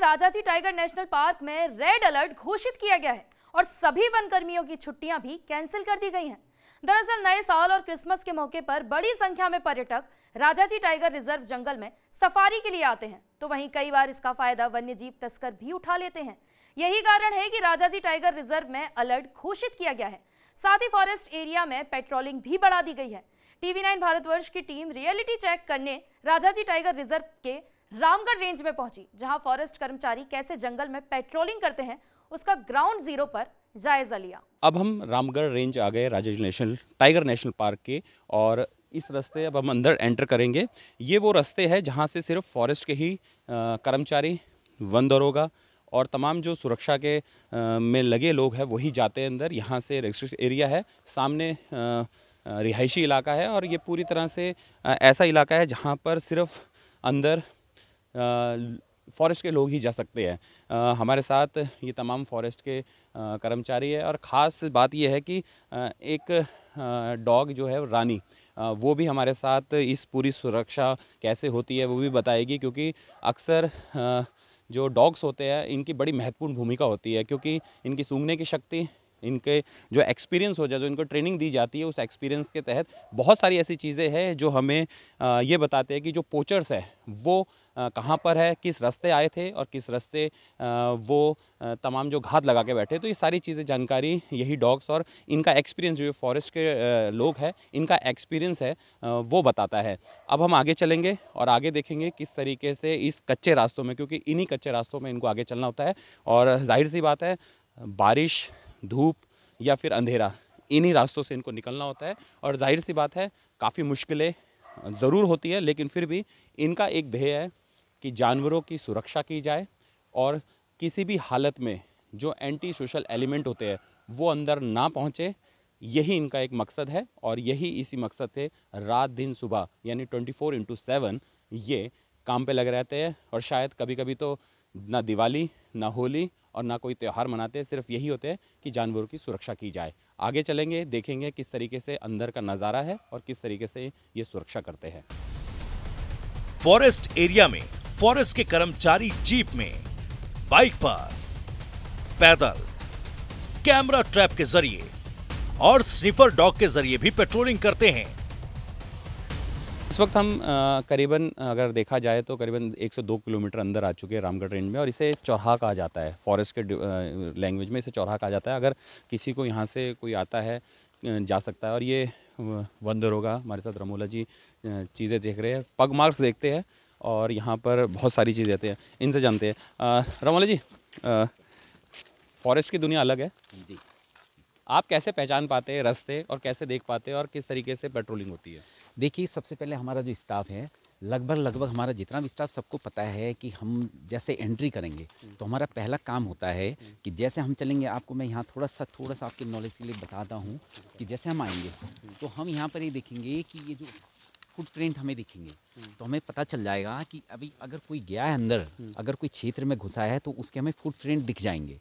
Rajaji tiger national park में red alert घोषित किया गया है और सभी वन कर्मियों की छुट्टियां भी कैंसिल कर दी गई हैं। दरअसल नए साल और क्रिसमस के मौके पर बड़ी संख्या में पर्यटक राजाजी टाइगर रिजर्व जंगल में सफारी के लिए आते हैं, तो वहीं कई बार इसका फायदा वन्यजीव तस्कर भी उठा लेते हैं। यही कारण है कि राजाजी टाइगर रिजर्व में अलर्ट घोषित किया गया है। साथ ही फॉरेस्ट एरिया में पेट्रोलिंग भी बढ़ा दी गई है। टीवी9 भारतवर्ष की टीम रियलिटी चेक करने राजाजी टाइगर रिजर्व के रामगढ़ रेंज में पहुंची, जहां फॉरेस्ट कर्मचारी कैसे जंगल में पेट्रोलिंग करते हैं उसका ग्राउंड जीरो पर जायजा लिया। अब हम रामगढ़ रेंज आ गए राजाजी टाइगर नेशनल पार्क के, और इस रास्ते अब हम अंदर एंटर करेंगे। ये वो रास्ते हैं जहाँ से सिर्फ फॉरेस्ट के ही कर्मचारी, वन दरोगा और तमाम जो सुरक्षा के में लगे लोग हैं वही जाते हैं अंदर। यहाँ से रेस्ट्रिक्ट एरिया है, सामने रिहायशी इलाका है, और ये पूरी तरह से ऐसा इलाका है जहाँ पर सिर्फ अंदर फॉरेस्ट के लोग ही जा सकते हैं। हमारे साथ ये तमाम फॉरेस्ट के कर्मचारी है, और ख़ास बात ये है कि एक डॉग जो है रानी, वो भी हमारे साथ इस पूरी सुरक्षा कैसे होती है वो भी बताएगी, क्योंकि अक्सर जो डॉग्स होते हैं इनकी बड़ी महत्वपूर्ण भूमिका होती है, क्योंकि इनकी सूंघने की शक्ति, इनके जो एक्सपीरियंस हो जाए, जो इनको ट्रेनिंग दी जाती है उस एक्सपीरियंस के तहत बहुत सारी ऐसी चीज़ें हैं जो हमें ये बताते हैं कि जो पोचर्स है वो कहाँ पर है, किस रास्ते आए थे और किस रास्ते वो तमाम जो घात लगा के बैठे। तो ये सारी चीज़ें जानकारी यही डॉग्स और इनका एक्सपीरियंस, जो फॉरेस्ट के लोग हैं इनका एक्सपीरियंस है वो बताता है। अब हम आगे चलेंगे और आगे देखेंगे किस तरीके से इस कच्चे रास्तों में, क्योंकि इन्हीं कच्चे रास्तों में इनको आगे चलना होता है, और जाहिर सी बात है बारिश, धूप या फिर अंधेरा, इन्हीं रास्तों से इनको निकलना होता है। और जाहिर सी बात है काफ़ी मुश्किलें ज़रूर होती है, लेकिन फिर भी इनका एक ध्येय है कि जानवरों की सुरक्षा की जाए और किसी भी हालत में जो एंटी सोशल एलिमेंट होते हैं वो अंदर ना पहुँचे। यही इनका एक मकसद है, और यही इसी मकसद से रात दिन सुबह यानी 24/7 ये काम पे लगे रहते हैं। और शायद कभी कभी तो ना दिवाली, ना होली और ना कोई त्यौहार मनाते हैं, सिर्फ यही होते हैं कि जानवरों की सुरक्षा की जाए। आगे चलेंगे, देखेंगे किस तरीके से अंदर का नज़ारा है और किस तरीके से ये सुरक्षा करते हैं। फॉरेस्ट एरिया में फॉरेस्ट के कर्मचारी जीप में, बाइक पर, पैदल, कैमरा ट्रैप के जरिए और स्निफर डॉग के जरिए भी पेट्रोलिंग करते हैं। इस वक्त हम करीबन अगर देखा जाए तो करीबन 102 किलोमीटर अंदर आ चुके हैं रामगढ़ रेंज में, और इसे चौराहा कहा जाता है। फॉरेस्ट के लैंग्वेज में इसे चौराहा कहा जाता है। अगर किसी को यहाँ से कोई आता है जा सकता है। और ये वन दरोगा हमारे साथ रमोला जी चीज़ें देख रहे हैं, पग मार्क्स देखते हैं, और यहाँ पर बहुत सारी चीज़ें आती हैं, इनसे जानते हैं। रमोला जी, फॉरेस्ट की दुनिया अलग है जी। आप कैसे पहचान पाते हैं रास्ते, और कैसे देख पाते हैं, और किस तरीके से पेट्रोलिंग होती है? देखिए, सबसे पहले हमारा जो स्टाफ है, लगभग हमारा जितना भी स्टाफ, सबको पता है कि हम जैसे एंट्री करेंगे तो हमारा पहला काम होता है कि जैसे हम चलेंगे, आपको मैं यहाँ थोड़ा सा आपके नॉलेज के लिए बताता हूँ कि जैसे हम आएंगे तो हम यहाँ पर ये देखेंगे कि ये जो फुटप्रिंट हमें दिखेंगे, तो हमें पता चल जाएगा कि अभी अगर कोई गया है अंदर, अगर कोई क्षेत्र में घुसा है तो उसके हमें फुटप्रिंट दिख जाएंगे।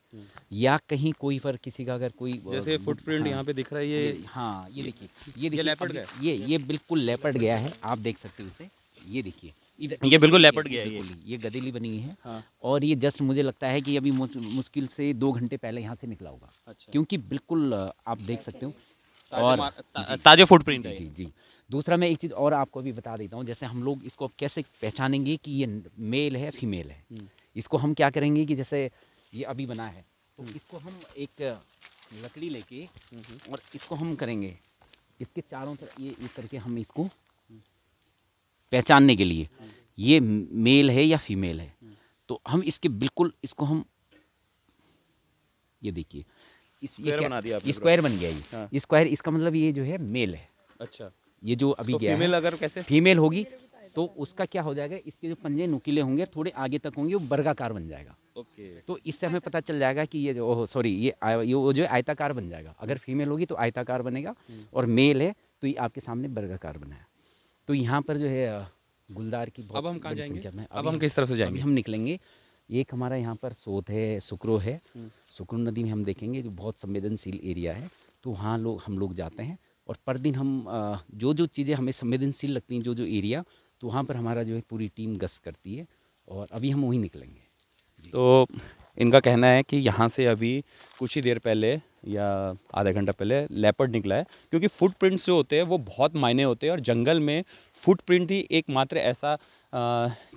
या कहीं कोई पर किसी का अगर कोई जैसे फुटप्रिंट हाँ, यहाँ पे दिख रहा है, ये हाँ, ये देखिए, ये देखिए लेपर्ड गया, ये बिल्कुल लेपर्ड गया है, आप देख सकते हो इसे। ये देखिए इधर, ये बिल्कुल लेपर्ड गया है, ये गदेली बनी हुई है। हाँ। और ये जस्ट मुझे लगता है कि अभी मुश्किल से 2 घंटे पहले यहाँ से निकला होगा। अच्छा। क्योंकि बिल्कुल आप देख सकते हो, और ताजे फुटप्रिंट है। जी जी। दूसरा मैं एक चीज़ और आपको भी बता देता हूँ, जैसे हम लोग इसको कैसे पहचानेंगे कि ये मेल है फीमेल है। इसको हम क्या करेंगे कि जैसे ये अभी बना है तो इसको हम एक लकड़ी लेके और इसको हम करेंगे इसके चारों तरफ ये करके, हम इसको पहचानने के लिए ये मेल है या फीमेल है, तो हम इसके बिल्कुल इसको हम, ये देखिए ये स्क्वायर बन गया। ये हाँ। स्क्वायर, इसका मतलब ये जो है मेल है। अच्छा, ये जो अभी तो गया फीमेल है, अगर कैसे फीमेल होगी तो उसका क्या हो जाएगा, इसके जो पंजे नुकीले होंगे थोड़े आगे तक होंगे, वो वर्गाकार बन जाएगा। ओके। तो इससे हमें पता चल जाएगा कि ये जो ये वो जो आयताकार बन जाएगा। अगर फीमेल होगी तो आयताकार बनेगा, और मेल है तो ये आपके सामने वर्गाकार बना है। तो यहाँ पर जो है गुलदार की बहुत अब हम कहाँ बड़ी जाएंगे? संख्या में, अब हम किस तरफ से जाएंगे? हम निकलेंगे। एक हमारा यहाँ पर सोत है, सुकरो है। सुकरो नदी में हम देखेंगे जो बहुत संवेदनशील एरिया है, तो वहाँ हम लोग जाते हैं। और पर दिन हम जो चीज़ें हमें संवेदनशील लगती हैं, जो एरिया, तो वहाँ पर हमारा जो है पूरी टीम गश्त करती है, और अभी हम वहीं निकलेंगे। तो इनका कहना है कि यहाँ से अभी कुछ ही देर पहले या आधा घंटा पहले लेपर्ड निकला है, क्योंकि फुटप्रिंट्स जो होते हैं वो बहुत मायने होते हैं और जंगल में फुटप्रिंट ही एकमात्र ऐसा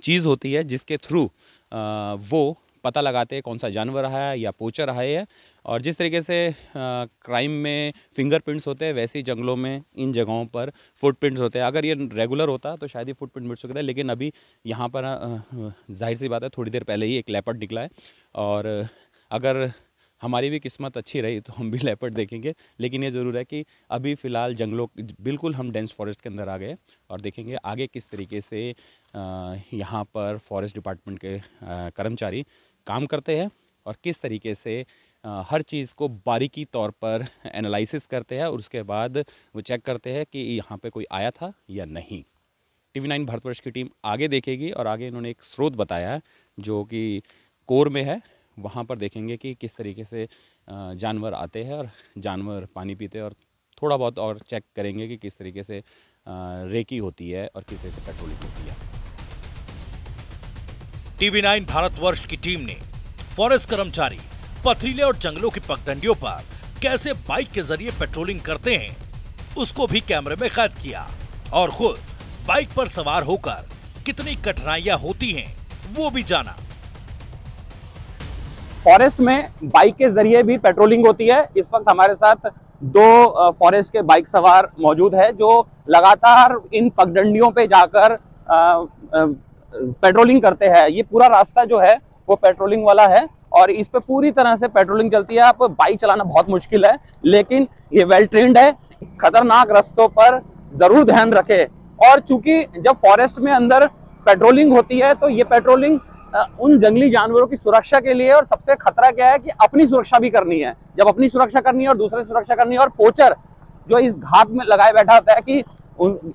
चीज़ होती है जिसके थ्रू वो पता लगाते हैं कौन सा जानवर रहा है या पोचर रहा है। और जिस तरीके से क्राइम में फिंगरप्रिंट्स होते हैं, वैसे ही जंगलों में इन जगहों पर फुटप्रिंट्स होते हैं। अगर ये रेगुलर होता तो शायद ये फुटप्रिंट मिट सकता है, लेकिन अभी यहाँ पर जाहिर सी बात है थोड़ी देर पहले ही एक लेपर्ड निकला है। और अगर हमारी भी किस्मत अच्छी रही तो हम भी लेपर्ड देखेंगे, लेकिन ये ज़रूर है कि अभी फ़िलहाल जंगलों बिल्कुल हम डेंस फॉरेस्ट के अंदर आ गए और देखेंगे आगे किस तरीके से यहाँ पर फॉरेस्ट डिपार्टमेंट के कर्मचारी काम करते हैं और किस तरीके से हर चीज़ को बारीकी तौर पर एनालिसिस करते हैं और उसके बाद वो चेक करते हैं कि यहाँ पे कोई आया था या नहीं। TV9 भारतवर्ष की टीम आगे देखेगी और आगे इन्होंने एक स्रोत बताया है जो कि कोर में है, वहाँ पर देखेंगे कि किस तरीके से जानवर आते हैं और जानवर पानी पीते हैं और थोड़ा बहुत और चेक करेंगे कि किस तरीके से रेकी होती है और किस तरीके से पेट्रोलिंग होती है। TV9 भारतवर्ष की टीम ने फॉरेस्ट कर्मचारी पथरीले और जंगलों की पगडंडियों पर कैसे बाइक के जरिए पेट्रोलिंग करते हैं उसको भी कैमरे में कैद किया और खुद बाइक पर सवार होकर कितनी कठिनाइयां होती हैं वो भी जाना। फॉरेस्ट में बाइक के जरिए भी पेट्रोलिंग होती है। इस वक्त हमारे साथ दो फॉरेस्ट के बाइक सवार मौजूद है जो लगातार इन पगडंडियों पे जाकर पेट्रोलिंग करते हैं। ये पूरा रास्ता जो है वो पेट्रोलिंग वाला है और इस पे पूरी तरह से पेट्रोलिंग चलती है। आप बाइक चलाना बहुत मुश्किल है, लेकिन ये वेल ट्रेन्ड है। खतरनाक रास्तों पर जरूर ध्यान रखें। और चूंकि जब फॉरेस्ट में अंदर पेट्रोलिंग होती है तो ये पेट्रोलिंग उन जंगली जानवरों की सुरक्षा के लिए, और सबसे खतरा क्या है कि अपनी सुरक्षा भी करनी है। जब अपनी सुरक्षा करनी है और दूसरे सुरक्षा करनी है, और पोचर जो इस घात में लगाए बैठा होता है कि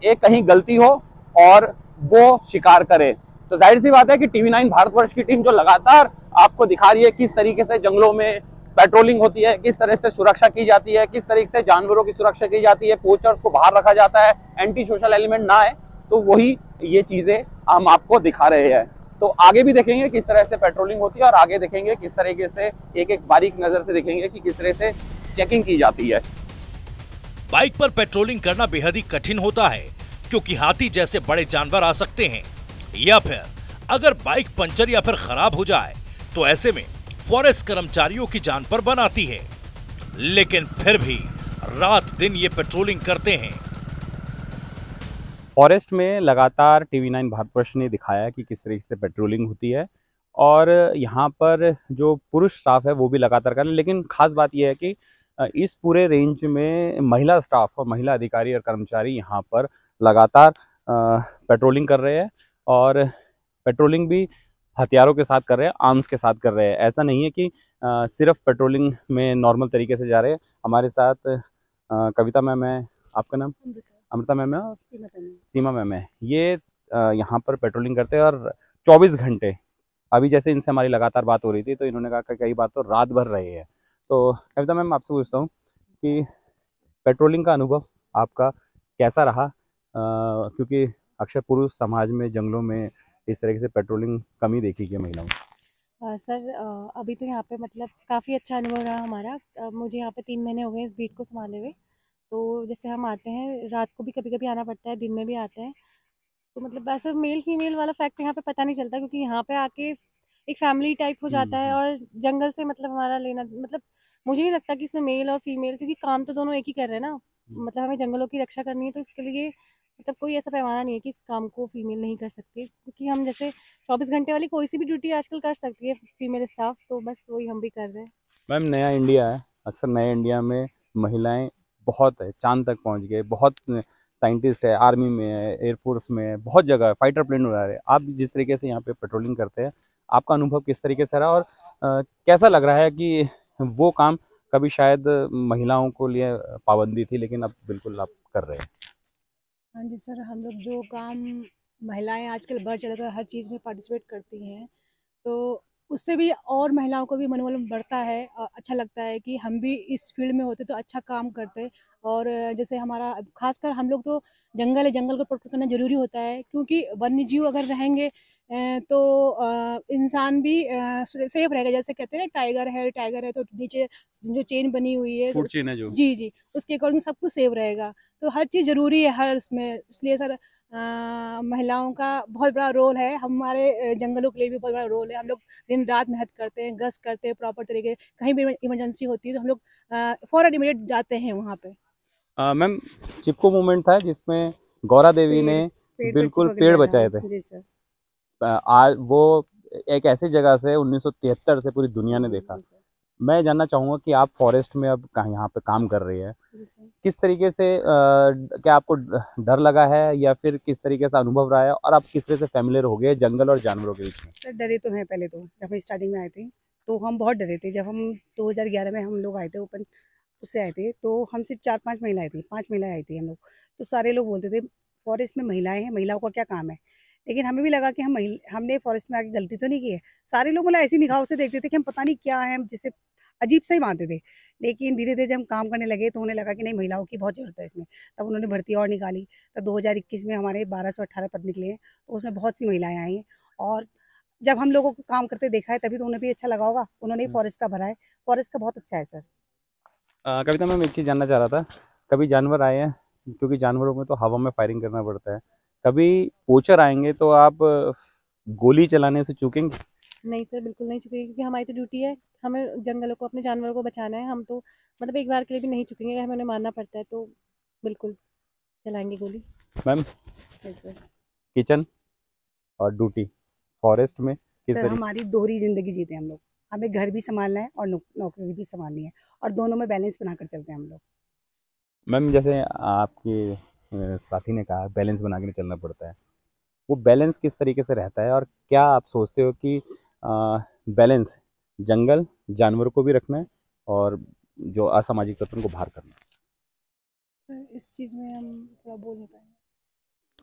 एक कहीं गलती हो और वो शिकार करे। तो जाहिर सी बात है कि TV9 भारतवर्ष की टीम जो लगातार आपको दिखा रही है किस तरीके से जंगलों में पेट्रोलिंग होती है, किस तरह से सुरक्षा की जाती है, किस तरीके से जानवरों की सुरक्षा की जाती है, पोचर्स को बाहर रखा जाता है, एंटी सोशल एलिमेंट ना आए, तो वही ये चीजें हम आपको दिखा रहे हैं। तो आगे भी देखेंगे किस तरह से पेट्रोलिंग होती है और आगे देखेंगे किस तरीके से एक एक बारीक नजर से देखेंगे कि किस तरह से चेकिंग की जाती है। बाइक पर पेट्रोलिंग करना बेहद ही कठिन होता है क्योंकि हाथी जैसे बड़े जानवर आ सकते हैं या फिर अगर बाइक पंचर या फिर खराब हो जाए तो ऐसे में फॉरेस्ट कर्मचारियों की जान पर बन आती है। लेकिन फिर भी रात दिन ये पेट्रोलिंग करते हैं। फॉरेस्ट में लगातार TV9 भारतवर्ष ने दिखाया कि किस तरीके से पेट्रोलिंग होती है और यहाँ पर जो पुरुष स्टाफ है वो भी लगातार कर रहे हैं। लेकिन खास बात यह है कि इस पूरे रेंज में महिला स्टाफ और महिला अधिकारी और कर्मचारी यहाँ पर लगातार पेट्रोलिंग कर रहे हैं और पेट्रोलिंग भी हथियारों के साथ कर रहे हैं, आर्म्स के साथ कर रहे हैं। ऐसा नहीं है कि सिर्फ पेट्रोलिंग में नॉर्मल तरीके से जा रहे हैं। हमारे साथ कविता मैम है, आपका नाम? अमृता मैम है और सीमा मैम है। ये यहाँ पर पेट्रोलिंग करते हैं और 24 घंटे, अभी जैसे इनसे हमारी लगातार बात हो रही थी तो इन्होंने कहा कि कई बार तो रात भर रहे हैं। तो कविता मैम आपसे पूछता हूँ कि पेट्रोलिंग का अनुभव आपका कैसा रहा, क्योंकि अक्सर पुरुष समाज में जंगलों में इस तरीके से पेट्रोलिंग कमी देखी गई महिलाओं। सर अभी तो यहाँ पे मतलब काफ़ी अच्छा अनुभव रहा हमारा। मुझे यहाँ पे 3 महीने हो गए इस बीट को संभाले हुए। तो जैसे हम आते हैं रात को भी कभी कभी आना पड़ता है, दिन में भी आते हैं। तो मतलब ऐसे मेल फीमेल वाला फैक्ट यहाँ पे पता नहीं चलता क्योंकि यहाँ पे आके एक फैमिली टाइप हो जाता है। और जंगल से मतलब हमारा लेना, मतलब मुझे नहीं लगता कि इसमें मेल और फीमेल, क्योंकि काम तो दोनों एक ही कर रहे हैं ना। मतलब हमें जंगलों की रक्षा करनी है तो इसके लिए मतलब कोई ऐसा पैमाना नहीं है कि इस काम को फीमेल नहीं कर सकती, क्योंकि हम जैसे 24 घंटे वाली कोई सी भी ड्यूटी आजकल कर सकती है फीमेल स्टाफ, तो बस वही हम भी कर रहे हैं। मैम नया इंडिया है, अक्सर नए इंडिया में महिलाएं बहुत है, चांद तक पहुंच गए, बहुत साइंटिस्ट है, आर्मी में है, एयरफोर्स में है, बहुत जगह है, फाइटर प्लेन उड़ा रहे हैं। आप जिस तरीके से यहाँ पे पेट्रोलिंग करते हैं, आपका अनुभव किस तरीके से रहा और कैसा लग रहा है कि वो काम कभी शायद महिलाओं को लिए पाबंदी थी लेकिन अब बिल्कुल आप कर रहे हैं? हाँ जी सर, हम लोग जो काम महिलाएं आजकल बढ़ चढ़कर हर चीज़ में पार्टिसिपेट करती हैं, तो उससे भी और महिलाओं को भी मनोबल बढ़ता है। अच्छा लगता है कि हम भी इस फील्ड में होते तो अच्छा काम करते और जैसे हमारा खासकर हम लोग तो जंगल है, जंगल को प्रोटेक्ट करना ज़रूरी होता है, क्योंकि वन्य जीव अगर रहेंगे तो इंसान भी सेफ रहेगा। जैसे कहते हैं ना, टाइगर है तो नीचे जो चेन बनी हुई है फूड चेन है जो। जी जी, उसके अकॉर्डिंग सब कुछ सेफ रहेगा। तो हर चीज़ ज़रूरी है हर उसमें, इसलिए सर महिलाओं का बहुत बड़ा रोल है, हमारे जंगलों के लिए भी बहुत बड़ा रोल है। हम लोग दिन रात मेहनत करते हैं, गश्त करते हैं प्रॉपर तरीके, कहीं भी इमरजेंसी होती है तो हम लोग फ़ौरन इमीडिएट जाते हैं वहाँ पे। मैम, चिपको मूवमेंट था जिसमें गौरा देवी ने बिल्कुल पेड़ बचाए थे। जी सर। आज वो एक ऐसी जगह से 1973 से पूरी दुनिया ने देखा। मैं जानना चाहूँगा कि आप फॉरेस्ट में अब कहाँ यहाँ पे काम कर रही है, किस तरीके से क्या आपको डर लगा है या फिर किस तरीके से अनुभव रहा है, और आप किस तरह से फैमिलियर हो गए जंगल और जानवरों के बीच में? सर डरे तो हैं, पहले तो जब हम स्टार्टिंग में आए थे तो हम बहुत डरे थे। जब हम 2011 में हम लोग आए थे ओपन उससे आए थे, तो हम सिर्फ 4-5 महिलाएं थी, 5 महिलाएं आई थी हम लोग। तो सारे लोग बोलते थे फॉरेस्ट में महिलाएं हैं, महिलाओं का क्या काम है। लेकिन हमें भी लगा कि हमने फॉरेस्ट में आके गलती तो नहीं की है। सारे लोग मतलब ऐसी निगाहों से देखते थे कि हम पता नहीं क्या है, जिससे अजीब सा ही मानते थे। लेकिन धीरे धीरे जब हम काम करने लगे तो उन्हें लगा कि नहीं, महिलाओं की बहुत ज़रूरत है इसमें। तब उन्होंने भर्ती और निकाली। तो 2021 में हमारे 1218 पद निकले हैं, तो उसमें बहुत सी महिलाएं आई हैं। और जब हम लोगों को काम करते देखा है तभी तो उन्हें भी अच्छा लगा होगा, उन्होंने फॉरेस्ट का भरा है। फॉरेस्ट का बहुत अच्छा है सर। कविता मैम, एक चीज़ जानना चाह रहा था, कभी जानवर आए हैं, क्योंकि जानवरों में तो हवा में फायरिंग करना पड़ता है, कभी पोचर आएंगे तो आप गोली चलाने से चूकेंगे? नहीं सर, बिल्कुल नहीं चुकेंगे, क्योंकि हमारी तो ड्यूटी है, हमें जंगलों को, अपने जानवरों को बचाना है। हम तो मतलब एक बार के लिए भी नहीं चुकेंगे, हमें उन्हें मारना पड़ता है तो बिल्कुल चलाएंगे गोली। मैम, सर किचन और ड्यूटी फॉरेस्ट में किस तरीके? हमारी दोहरी जिंदगी जीते हम लोग, हमें घर भी संभालना है और नौकरी भी संभालनी है, और दोनों में बैलेंस बनाकर चलते हैं हम लोग। मैम, जैसे आपके साथी ने कहा बैलेंस बना के चलना पड़ता है, वो बैलेंस किस तरीके से रहता है, और क्या आप सोचते हो कि बैलेंस जंगल जानवरों को भी रखना है और जो असामाजिक तत्वों को बाहर करना है? सर इस चीज़ में हम थोड़ा बोल नहीं पाएंगे।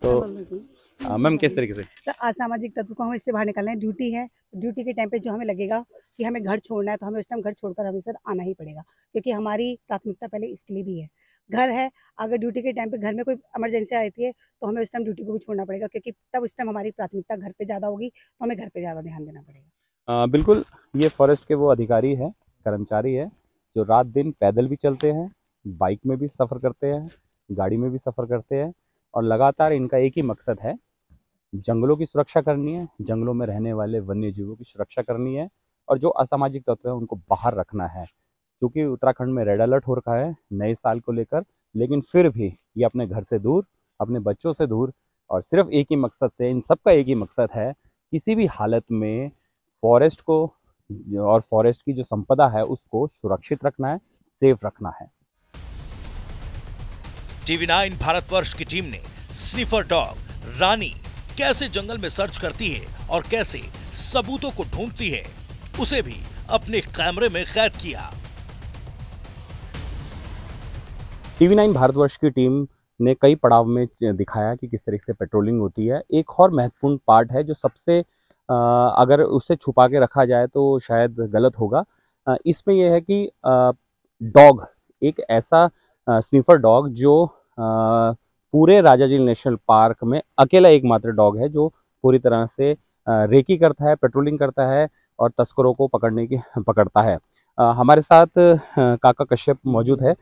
तो मैम, किस तरीके से? सर असामाजिक तत्व को हमें इससे बाहर निकालना है। ड्यूटी है, ड्यूटी के टाइम पे जो हमें लगेगा कि हमें घर छोड़ना है तो हमें उस टाइम घर छोड़कर हमें सर आना ही पड़ेगा, क्योंकि हमारी प्राथमिकता पहले इसके लिए भी है। घर है, अगर ड्यूटी के टाइम पे घर में कोई इमरजेंसी आती है तो हमें उस टाइम ड्यूटी को भी छोड़ना पड़ेगा, क्योंकि तब उस टाइम हमारी प्राथमिकता घर पे ज़्यादा होगी, तो हमें घर पे ज़्यादा ध्यान देना पड़ेगा। बिल्कुल, ये फॉरेस्ट के वो अधिकारी है, कर्मचारी है, जो रात दिन पैदल भी चलते हैं, बाइक में भी सफ़र करते हैं, गाड़ी में भी सफ़र करते हैं, और लगातार इनका एक ही मकसद है, जंगलों की सुरक्षा करनी है, जंगलों में रहने वाले वन्य जीवों की सुरक्षा करनी है, और जो असामाजिक तत्व है उनको बाहर रखना है। क्योंकि उत्तराखंड में रेड अलर्ट हो रखा है नए साल को लेकर, लेकिन फिर भी ये अपने घर से दूर, अपने बच्चों से दूर, और सिर्फ एक ही मकसद से, इन सब का एक ही मकसद है, किसी भी हालत में फॉरेस्ट को और फॉरेस्ट की जो संपदा है उसको सुरक्षित रखना है, सेफ रखना है। TV9 भारतवर्ष की टीम ने स्निफर डॉग रानी कैसे जंगल में सर्च करती है और कैसे सबूतों को ढूंढती है, उसे भी अपने कैमरे में कैद किया। TV9 भारतवर्ष की टीम ने कई पड़ाव में दिखाया कि किस तरीके से पेट्रोलिंग होती है। एक और महत्वपूर्ण पार्ट है जो सबसे अगर उसे छुपा के रखा जाए तो शायद गलत होगा। इसमें यह है कि डॉग, एक ऐसा स्निफर डॉग जो पूरे राजाजी नेशनल पार्क में अकेला एकमात्र डॉग है जो पूरी तरह से रेकी करता है, पेट्रोलिंग करता है और तस्करों को पकड़ता है। हमारे साथ काका कश्यप मौजूद है,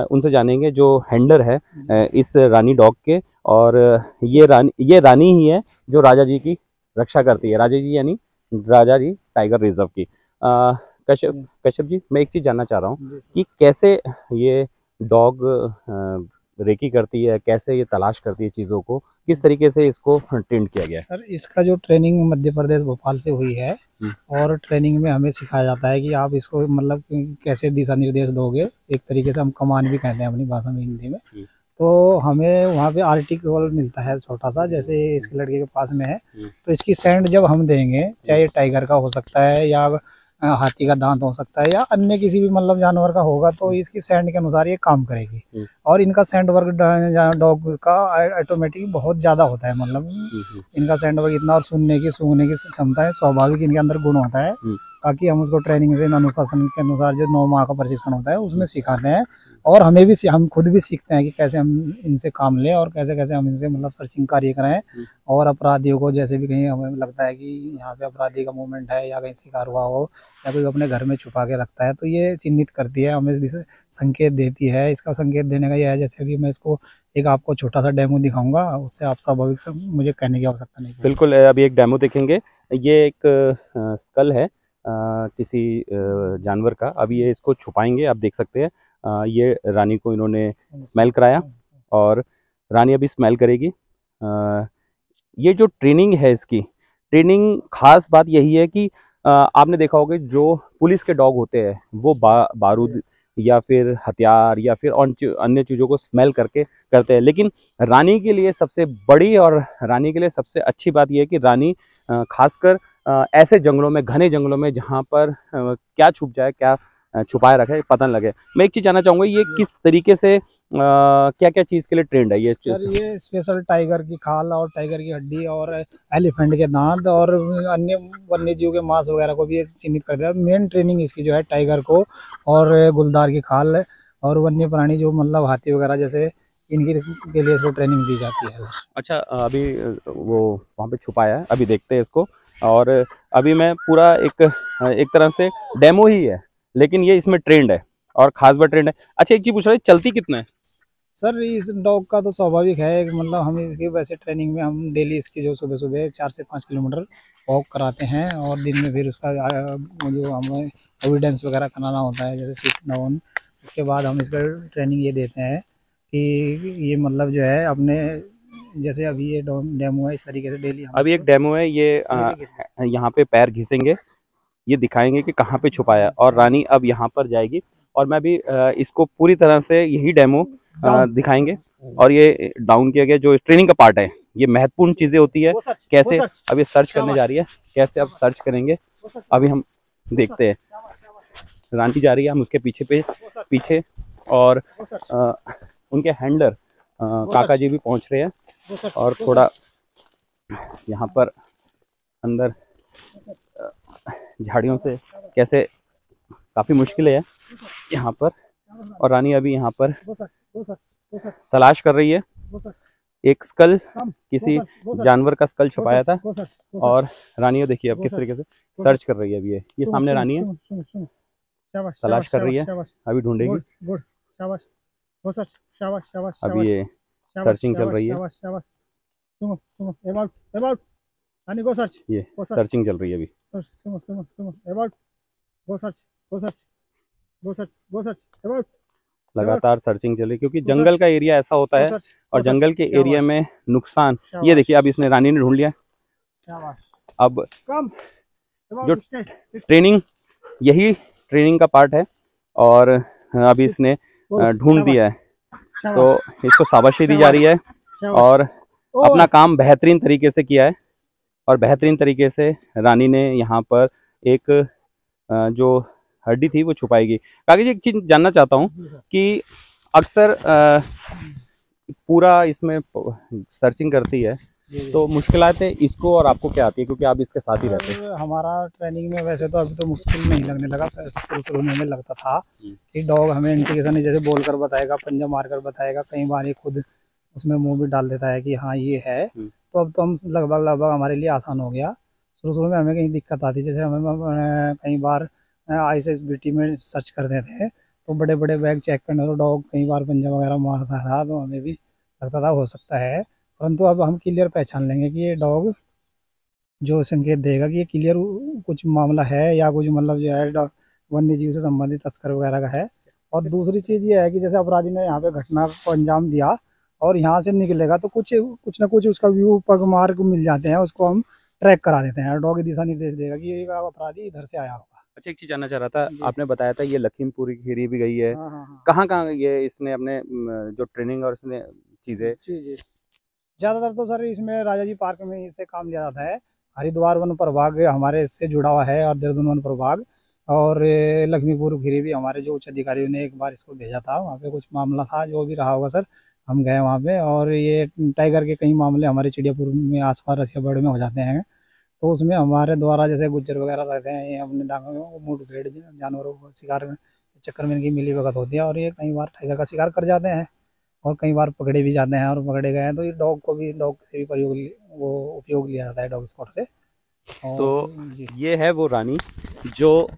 उनसे जानेंगे जो हैंडलर है इस रानी डॉग के, और ये रानी ही है जो राजा जी की रक्षा करती है, राजा जी यानी राजा जी टाइगर रिजर्व की। कश्यप जी, मैं एक चीज़ जानना चाह रहा हूँ कि कैसे ये डॉग रेकी करती है, कैसे ये तलाश करती है चीज़ों को, किस तरीके से इसको ट्रेंड किया गया है? सर इसका जो ट्रेनिंग मध्य प्रदेश भोपाल से हुई है, और ट्रेनिंग में हमें सिखाया जाता है कि आप इसको मतलब कैसे दिशा निर्देश दोगे, एक तरीके से हम कमान भी कहते हैं अपनी भाषा में, हिंदी में। तो हमें वहाँ पे आर्टिकल मिलता है छोटा सा, जैसे इसके लड़के के पास में है, तो इसकी सेंड जब हम देंगे, चाहे टाइगर का हो सकता है या हाथी का दांत हो सकता है या अन्य किसी भी मतलब जानवर का होगा, तो इसकी सेंड के अनुसार ये काम करेगी। और इनका सेंड वर्क डॉग का ऑटोमेटिक बहुत ज़्यादा होता है, मतलब इनका सेंड वर्क इतना, और सूंघने की क्षमता है, स्वाभाविक इनके अंदर गुण होता है, ताकि हम उसको ट्रेनिंग से अनुशासन के अनुसार जो 9 माह का प्रशिक्षण होता है उसमें सिखाते हैं। और हमें भी हम खुद भी सीखते हैं कि कैसे हम इनसे काम लें और कैसे कैसे हम इनसे मतलब सर्चिंग कार्य करें। और अपराधियों को जैसे भी कहीं हमें लगता है कि यहाँ पे अपराधी का मूवमेंट है या कहीं शिकार हुआ हो या कोई अपने घर में छुपा के रखता है, तो ये चिन्हित करती है, हमें संकेत देती है। इसका संकेत देने का ये है, जैसे कि मैं इसको एक आपको छोटा सा डेमो दिखाऊंगा, उससे आप स्वाभाविक से मुझे कहने की आवश्यकता नहीं। बिल्कुल, अभी एक डेमो देखेंगे। ये एक स्कल है किसी जानवर का। अभी ये इसको छुपाएंगे, आप देख सकते हैं। ये रानी को इन्होंने स्मेल कराया और रानी अभी स्मेल करेगी। ये जो ट्रेनिंग है, इसकी ट्रेनिंग खास बात यही है कि आपने देखा होगा जो पुलिस के डॉग होते हैं वो बारूद या फिर हथियार या फिर अन्य चीज़ों को स्मेल करके करते हैं, लेकिन रानी के लिए सबसे बड़ी और रानी के लिए सबसे अच्छी बात यह है कि रानी खासकर ऐसे जंगलों में, घने जंगलों में जहाँ पर क्या छुप जाए, क्या छुपाए रखे, पता न लगे। मैं एक चीज़ जानना चाहूँगा, ये किस तरीके से क्या क्या चीज़ के लिए ट्रेंड है ये? सर ये स्पेशल टाइगर की खाल और टाइगर की हड्डी और एलिफेंट के दांत और अन्य वन्य जीव के मांस वगैरह को भी ये चिन्हित करता है। मेन ट्रेनिंग इसकी जो है टाइगर को और गुलदार की खाल और वन्य प्राणी जो मतलब हाथी वगैरह जैसे इनकी के लिए इसको ट्रेनिंग दी जाती है। अच्छा, अभी वो वहाँ पे छुपाया है, अभी देखते हैं इसको। और अभी मैं पूरा एक तरह से डेमो ही है, लेकिन ये इसमें ट्रेंड है और खास बात ट्रेंड है। अच्छा, एक चीज़ पूछ रहा है, चलती कितना है? सर इस डॉग का तो स्वाभाविक है, मतलब हम इसकी वैसे ट्रेनिंग में हम डेली इसकी जो सुबह सुबह 4 से 5 किलोमीटर वॉक कराते हैं और दिन में फिर उसका जो हमें एविडेंस वगैरह कराना होता है, जैसे सिट डाउन, उसके बाद हम इसका ट्रेनिंग ये देते हैं कि ये मतलब जो है अपने, जैसे अभी ये डेमो है, इस तरीके से डेली अभी एक डेमो है, ये यहाँ पे पैर घिसेंगे, ये दिखाएंगे कि कहाँ पे छुपाया, और रानी अब यहाँ पर जाएगी और मैं भी इसको पूरी तरह से यही डेमो दिखाएंगे। और ये डाउन किया गया जो ट्रेनिंग का पार्ट है, ये महत्वपूर्ण चीज़ें होती है। कैसे अब ये सर्च करने जा रही है, कैसे अब सर्च करेंगे अभी हम देखते हैं। रानी जा रही है, हम उसके पीछे और उनके हैंडलर काका जी भी पहुँच रहे हैं और थोड़ा यहाँ पर अंदर झाड़ियों से कैसे काफ़ी मुश्किल है यहाँ पर, और रानी अभी यहाँ पर तलाश कर रही है। एक स्कल, किसी जानवर का स्कल छुपाया था और रानी देखिए अब किस तरीके से सर्च कर रही है। अभी ये सामने रानी है, तलाश कर रही है, अभी ढूंढेगी। अभी ये सर्चिंग चल रही है, ये सर्चिंग चल रही है अभी। लगातार सर्चिंग चल रही है क्योंकि जंगल का एरिया ऐसा होता है और जंगल के एरिया में नुकसान। ये देखिए अब इसने, रानी ने ढूंढ लिया। अब जो ट्रेनिंग, यही ट्रेनिंग का पार्ट है और अभी इसने ढूंढ दिया है, तो इसको शाबाशी दी जा रही है और अपना काम बेहतरीन तरीके से किया है। और बेहतरीन तरीके से रानी ने यहाँ पर एक जो हड्डी थी वो छुपाएगी। काका जी, एक चीज़ जानना चाहता हूँ कि अक्सर पूरा इसमें सर्चिंग करती है तो मुश्किलातें इसको और आपको क्या आती है, क्योंकि आप इसके साथ ही रहते हैं? हमारा ट्रेनिंग में वैसे तो अभी तो मुश्किल नहीं लगने लगा, शुरू में हमें लगता था कि डॉग हमें इंडिकेशन जैसे बोलकर बताएगा, पंजा मारकर बताएगा, कई बार ये खुद उसमें मुंह भी डाल देता है कि हाँ ये है। तो अब तो हम लगभग हमारे लिए आसान हो गया। शुरू में हमें कहीं दिक्कत आती, जैसे हमें कई बार ISSBT में सर्च करते थे तो बड़े बड़े बैग चेक करने, तो डॉग कई बार पंजा वगैरह मारता था, तो हमें भी लगता था हो सकता है। परंतु अब हम क्लियर पहचान लेंगे कि ये डॉग जो संकेत देगा कि ये क्लियर कुछ मामला है या कुछ मतलब जो है वन्य जीव से संबंधित तस्कर वगैरह का है। और दूसरी चीज़ ये है कि जैसे अपराधी ने यहाँ पे घटना को अंजाम दिया और यहाँ से निकलेगा तो कुछ ना कुछ उसका व्यू पग मार्ग मिल जाते हैं, उसको हम ट्रैक करा देते हैं। डॉग दिशा निर्देश देगा कि ये अपराधी इधर से आया होगा। अच्छा, एक चीज़ जानना चाह रहा था, आपने बताया था ये लखीमपुर खीरी भी गई है, कहाँ ये इसने अपने जो ट्रेनिंग और इसने चीज़ें? जी ज़्यादातर तो सर इसमें राजा जी पार्क में इससे काम लिया जाता है। हरिद्वार वन प्रभाग हमारे इससे जुड़ा हुआ है और देहरादून वन प्रभाग, और लखीमपुर खीरी भी हमारे जो उच्च अधिकारियों ने एक बार इसको भेजा था, वहाँ पे कुछ मामला था, जो भी रहा होगा सर, हम गए वहाँ पे। और ये टाइगर के कई मामले हमारे चिड़ियापुर में आसपास रसियाबाड़ में हो जाते हैं, तो उसमें हमारे द्वारा जैसे गुज्जर वगैरह रहते हैं, ये अपने डांगों में मुठभेड़ जानवरों को शिकार में चक्कर में इनकी मिली भगत होती है और ये कई बार टाइगर का शिकार कर जाते हैं और कई बार पकड़े भी जाते हैं। और पकड़े गए हैं तो ये डॉग से भी उपयोग लिया जाता है, डॉग स्क्वाड से। तो ये है वो रानी जो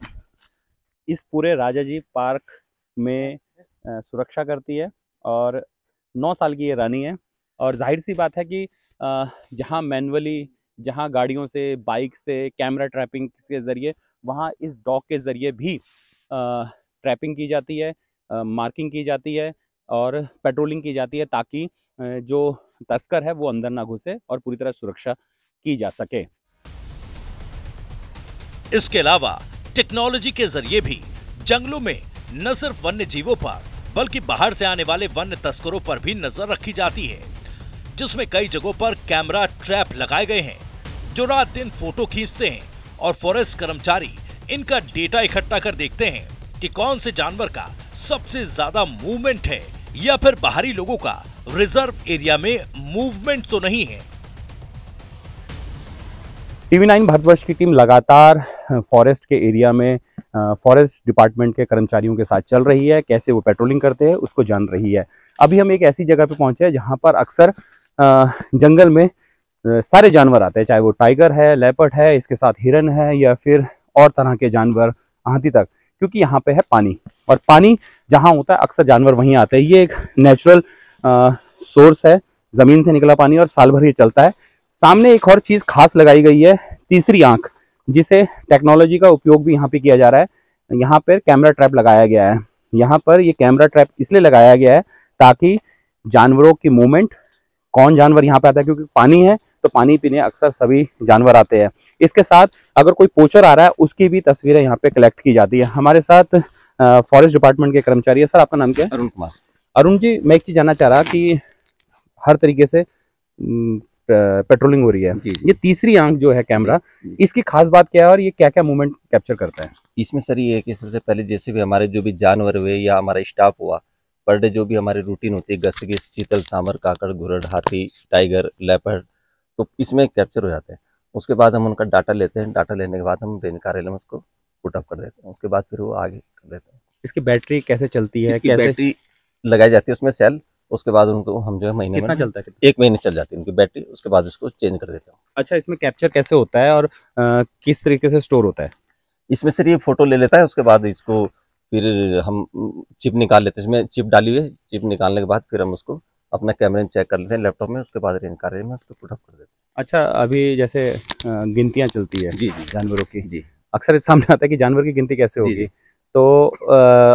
इस पूरे राजाजी पार्क में सुरक्षा करती है और 9 साल की ये रानी है। और जाहिर सी बात है कि जहाँ मैनुअली, जहाँ गाड़ियों से, बाइक से, कैमरा ट्रैपिंग के ज़रिए, वहाँ इस डॉग के ज़रिए भी ट्रैपिंग की जाती है, मार्किंग की जाती है और पेट्रोलिंग की जाती है, ताकि जो तस्कर है वो अंदर ना घुसे और पूरी तरह सुरक्षा की जा सके। इसके अलावा टेक्नोलॉजी के जरिए भी जंगलों में न सिर्फ वन्य जीवों पर बल्कि बाहर से आने वाले वन्य तस्करों पर भी नजर रखी जाती है, जिसमें कई जगहों पर कैमरा ट्रैप लगाए गए हैं जो रात दिन फोटो खींचते हैं और फॉरेस्ट कर्मचारी इनका डेटा इकट्ठा कर देखते हैं कि कौन से जानवर का सबसे ज्यादा मूवमेंट है या फिर बाहरी लोगों का रिजर्व एरिया में मूवमेंट तो नहीं है। TV9 भारतवर्ष की टीम लगातार फॉरेस्ट के एरिया में फॉरेस्ट डिपार्टमेंट के कर्मचारियों के साथ चल रही है, कैसे वो पेट्रोलिंग करते हैं उसको जान रही है। अभी हम एक ऐसी जगह पे पहुंचे हैं जहां पर अक्सर जंगल में सारे जानवर आते हैं, चाहे वो टाइगर है, लेपर्ड है, इसके साथ हिरन है या फिर और तरह के जानवर, हाथी तक, क्योंकि यहाँ पे है पानी और पानी जहाँ होता है अक्सर जानवर वहीं आते हैं। ये एक नेचुरल सोर्स है, जमीन से निकला पानी और साल भर ये चलता है। सामने एक और चीज खास लगाई गई है, तीसरी आंख, जिसे टेक्नोलॉजी का उपयोग भी यहाँ पे किया जा रहा है। यहाँ पर कैमरा ट्रैप लगाया गया है। यहाँ पर ये कैमरा ट्रैप इसलिए लगाया गया है ताकि जानवरों की मूवमेंट, कौन जानवर यहाँ पे आता है, क्योंकि पानी है तो पानी पीने अक्सर सभी जानवर आते हैं। इसके साथ अगर कोई पोचर आ रहा है उसकी भी तस्वीरें यहाँ पे कलेक्ट की जाती है। हमारे साथ फॉरेस्ट डिपार्टमेंट के कर्मचारी है। सर, आपका नाम क्या है? अरुण कुमार। अरुण जी, मैं एक चीज जानना चाह रहा कि हर तरीके से पेट्रोलिंग हो रही है, ये तीसरी आंख जो है कैमरा, इसकी खास बात क्या है और ये क्या क्या मूवमेंट कैप्चर करता है? इसमें सर ये है कि सबसे पहले जैसे भी हमारे जो भी जानवर हुए या हमारा स्टाफ हुआ, पर डे जो भी हमारी रूटीन होती है गश्त की, चीतल, सांभर, काकड़, घुरड़, हाथी, टाइगर, लेपर्ड, तो इसमें कैप्चर हो जाते हैं। उसके बाद हम उनका डाटा लेते हैं। डाटा लेने के बाद हम रेंज कार्यालय में उसको पुट अप कर देते हैं। उसके बाद फिर वो आगे कर देते हैं। इसकी बैटरी कैसे चलती है? इसकी बैटरी लगाई जाती है उसमें सेल। उसके बाद उनको हम जो है महीने कितना में चलता है? 1 महीने चल जाती है उनकी बैटरी। उसके बाद उसको चेंज कर देते हैं। अच्छा, इसमें कैप्चर कैसे होता है और किस तरीके से स्टोर होता है? इसमें सिर्फ ये फोटो ले लेता है, उसके बाद इसको फिर हम चिप निकाल लेते हैं। इसमें चिप डाली हुई है, चिप निकालने के बाद फिर हम उसको अपना कैमरे में चेक कर लेते हैं लैपटॉप में। उसके बाद रेंज कार्यालय में उसको पुट अप कर देते हैं। अच्छा, अभी जैसे गिनतियां चलती है जी जानवरों की, जी अक्सर सामने आता है कि जानवर की गिनती कैसे होगी, तो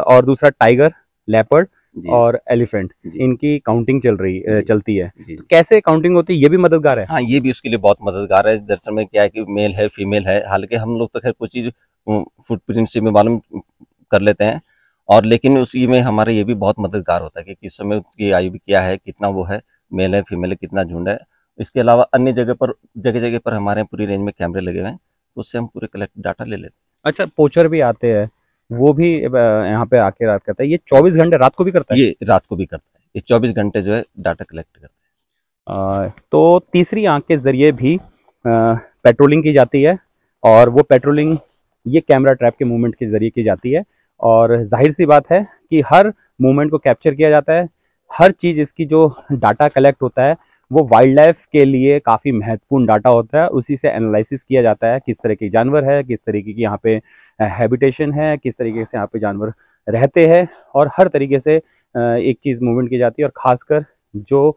और दूसरा टाइगर, लेपर्ड और एलिफेंट, इनकी काउंटिंग चलती है। तो कैसे काउंटिंग होती है, ये भी मददगार है? हाँ, ये भी उसके लिए बहुत मददगार है। दरअसल में क्या है कि मेल है, फीमेल है। हालांकि हम लोग तो खैर कुछ चीज फुटप्रिंट से भी मालूम कर लेते हैं, और लेकिन उसी में हमारा ये भी बहुत मददगार होता है कि किस समय उसकी आयु भी क्या है, कितना वो है, मेल है, फीमेल है, कितना झुंड है। इसके अलावा अन्य जगह जगह पर हमारे पूरी रेंज में कैमरे लगे हुए हैं, तो उससे हम पूरे कलेक्ट डाटा ले लेते हैं। अच्छा, पोचर भी आते हैं, वो भी यहाँ पे आके रात करता है? ये 24 घंटे रात को भी करता है? ये रात को भी करता है। ये 24 घंटे जो है डाटा कलेक्ट करता है। तो तीसरी आंख के जरिए भी पेट्रोलिंग की जाती है और वो पेट्रोलिंग ये कैमरा ट्रैप के मूवमेंट के जरिए की जाती है। और जाहिर सी बात है कि हर मूवमेंट को कैप्चर किया जाता है। हर चीज़, इसकी जो डाटा कलेक्ट होता है वो वाइल्ड लाइफ के लिए काफ़ी महत्वपूर्ण डाटा होता है। उसी से एनालिसिस किया जाता है किस तरह के जानवर है, किस तरीके की यहाँ पे हैबिटेशन है, किस तरीके से यहाँ पे जानवर रहते हैं, और हर तरीके से एक चीज़ मूवमेंट की जाती है। और ख़ासकर जो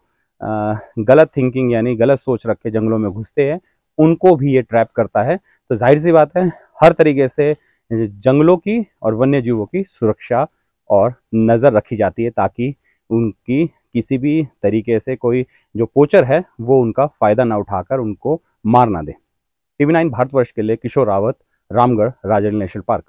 गलत थिंकिंग यानी गलत सोच रख के जंगलों में घुसते हैं, उनको भी ये ट्रैप करता है। तो जाहिर सी बात है, हर तरीके से जंगलों की और वन्य जीवों की सुरक्षा और नज़र रखी जाती है, ताकि उनकी किसी भी तरीके से कोई जो पोचर है वो उनका फ़ायदा ना उठाकर उनको मार ना दे। TV9 भारतवर्ष के लिए किशोर रावत, रामगढ़, राजाजी नेशनल पार्क।